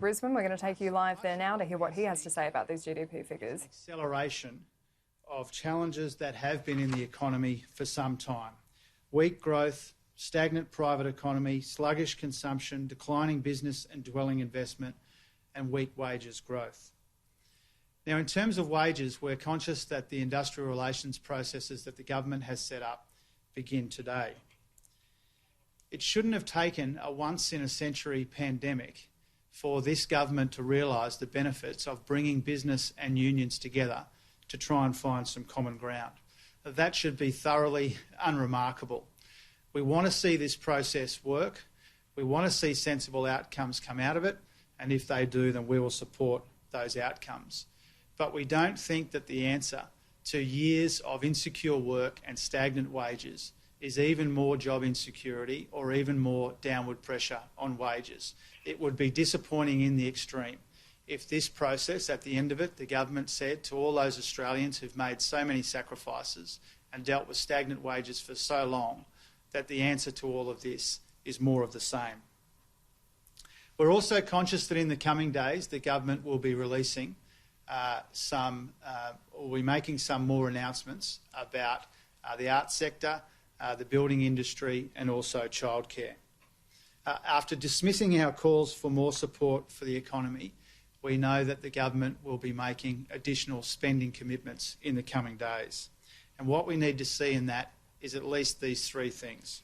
Brisbane. We're going to take you live there now to hear what he has to say about these GDP figures. Acceleration of challenges that have been in the economy for some time. Weak growth, stagnant private economy, sluggish consumption, declining business and dwelling investment, and weak wages growth. Now, in terms of wages, we're conscious that the industrial relations processes that the government has set up begin today. It shouldn't have taken a once-in-a-century pandemic for this government to realise the benefits of bringing business and unions together to try and find some common ground. That should be thoroughly unremarkable. We want to see this process work. We want to see sensible outcomes come out of it, and if they do, then we will support those outcomes. But we don't think that the answer to years of insecure work and stagnant wages is even more job insecurity or even more downward pressure on wages. It would be disappointing in the extreme if this process, at the end of it, the government said to all those Australians who've made so many sacrifices and dealt with stagnant wages for so long, that the answer to all of this is more of the same. We're also conscious that in the coming days, the government will be releasing will be making some more announcements about the arts sector, the building industry and also childcare. After dismissing our calls for more support for the economy, we know that the government will be making additional spending commitments in the coming days. And what we need to see in that is at least these three things.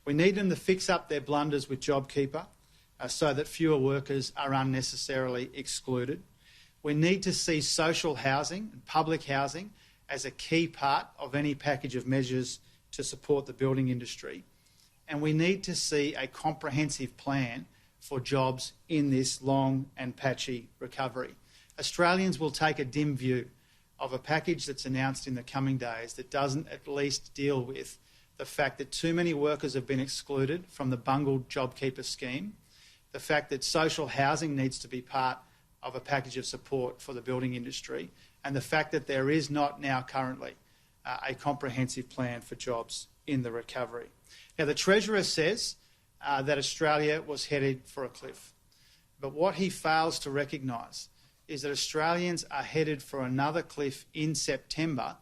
We need them to fix up their blunders with JobKeeper so that fewer workers are unnecessarily excluded. We need to see social housing and public housing as a key part of any package of measures to support the building industry. And we need to see a comprehensive plan for jobs in this long and patchy recovery. Australians will take a dim view of a package that's announced in the coming days that doesn't at least deal with the fact that too many workers have been excluded from the bungled JobKeeper scheme, the fact that social housing needs to be part of a package of support for the building industry, and the fact that there is not now currently a comprehensive plan for jobs in the recovery. Now, the Treasurer says that Australia was headed for a cliff, but what he fails to recognise is that Australians are headed for another cliff in September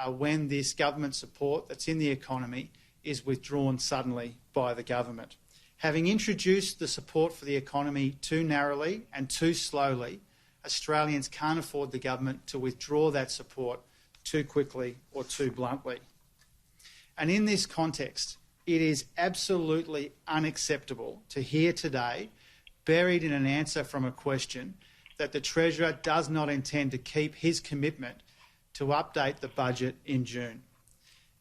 when this government support that's in the economy is withdrawn suddenly by the government. Having introduced the support for the economy too narrowly and too slowly, Australians can't afford the government to withdraw that support too quickly or too bluntly. And in this context, it is absolutely unacceptable to hear today, buried in an answer from a question, that the Treasurer does not intend to keep his commitment to update the budget in June.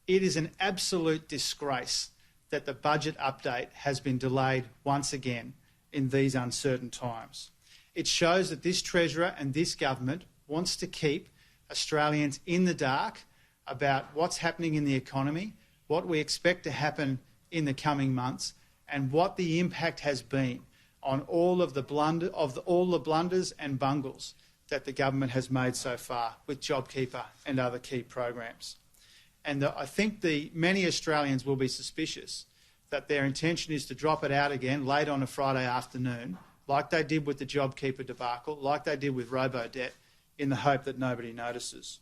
It is an absolute disgrace that the budget update has been delayed once again in these uncertain times. It shows that this Treasurer and this government wants to keep Australians in the dark about what's happening in the economy, what we expect to happen in the coming months, and what the impact has been on all of the blunders and bungles that the government has made so far with JobKeeper and other key programs. And I think many Australians will be suspicious that their intention is to drop it out again late on a Friday afternoon, like they did with the JobKeeper debacle, like they did with robodebt, in the hope that nobody notices.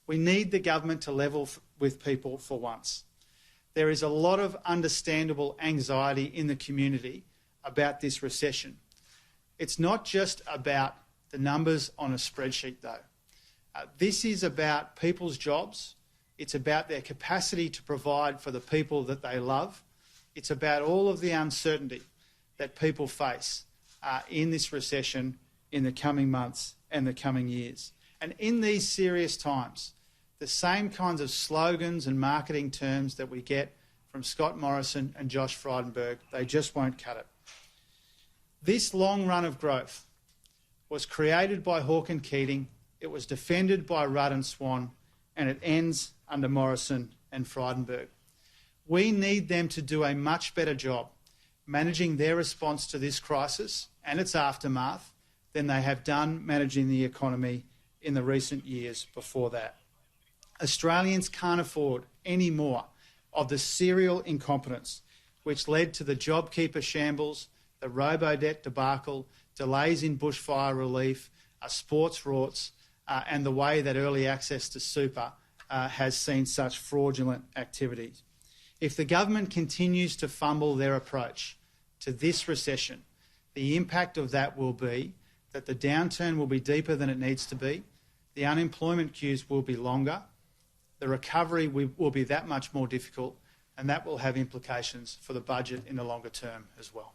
We need the government to level with people for once. There is a lot of understandable anxiety in the community about this recession. It's not just about the numbers on a spreadsheet, though. This is about people's jobs. It's about their capacity to provide for the people that they love. It's about all of the uncertainty that people face in this recession in the coming months and the coming years. And in these serious times, the same kinds of slogans and marketing terms that we get from Scott Morrison and Josh Frydenberg, they just won't cut it. This long run of growth was created by Hawke and Keating, it was defended by Rudd and Swan, and it ends under Morrison and Frydenberg. We need them to do a much better job managing their response to this crisis and its aftermath than they have done managing the economy in the recent years before that. Australians can't afford any more of the serial incompetence which led to the JobKeeper shambles, the robodebt debacle, delays in bushfire relief, sports rorts, and the way that early access to super has seen such fraudulent activities. If the government continues to fumble their approach to this recession, the impact of that will be that the downturn will be deeper than it needs to be, the unemployment queues will be longer, the recovery will be that much more difficult, and that will have implications for the budget in the longer term as well.